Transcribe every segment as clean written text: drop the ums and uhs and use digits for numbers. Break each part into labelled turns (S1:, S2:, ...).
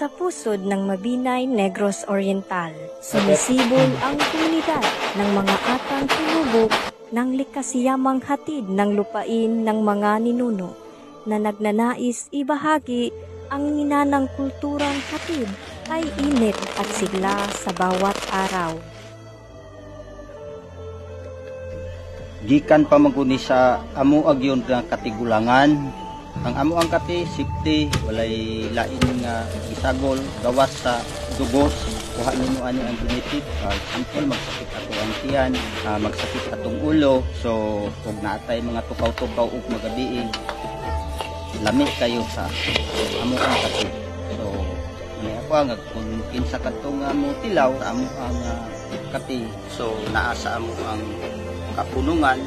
S1: Sa pusod ng Mabinay, Negros Oriental, sumisibol ang komunidad ng mga atang tinubok ng likasiyamang hatid ng lupain ng mga ninuno na nagnanais ibahagi ang ninanang kulturang hatid ay init at sigla sa bawat araw.
S2: Gikan pa maguni sa amo agyon nga katigulangan. Ang amo ang kati safety, walay lain nga isagol gawas sa dugos. Kuha nimo ani ang benefit. Example, magsakit ato ang tiyan, magsakit atong ulo. So kung naatay mga tukaw-tukaw ug magabi, lamig kayo sa amo ang kati. So may ako ang kung kinsa kadtong amo tilaw sa amo ang kati. So naa sa amo ang kapunungan,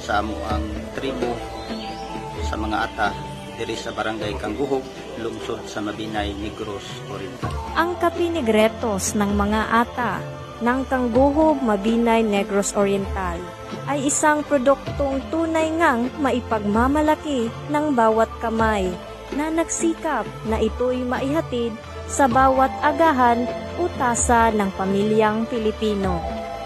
S2: sa amo ang tribo, sa mga ata diri sa barangay Kangguhog, lungsod sa Mabinay, Negros Oriental.
S1: Ang kapinigretos ng mga ata ng Kangguhog, Mabinay, Negros Oriental ay isang produktong tunay ngang maipagmamalaki ng bawat kamay na nagsikap na ito'y maihatid sa bawat agahan o tasa ng pamilyang Pilipino.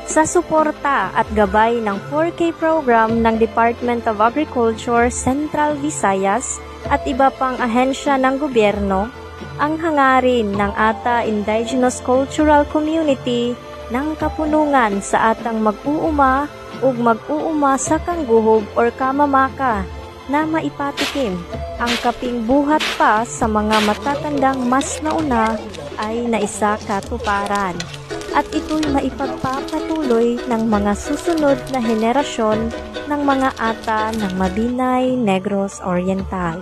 S1: Sa suporta at gabay ng 4K program ng Department of Agriculture Central Visayas at iba pang ahensya ng gobyerno, ang hangarin ng ata Indigenous Cultural Community ng kapunungan sa atang mag-uuma ug mag-uuma sa Kangguhog or Kamamaka na maipatikim ang kaping buhat pa sa mga matatandang mas nauna ay naisa katuparan. At ito'y maipagpapatuloy ng mga susunod na henerasyon ng mga ata ng Mabinay, Negros Oriental.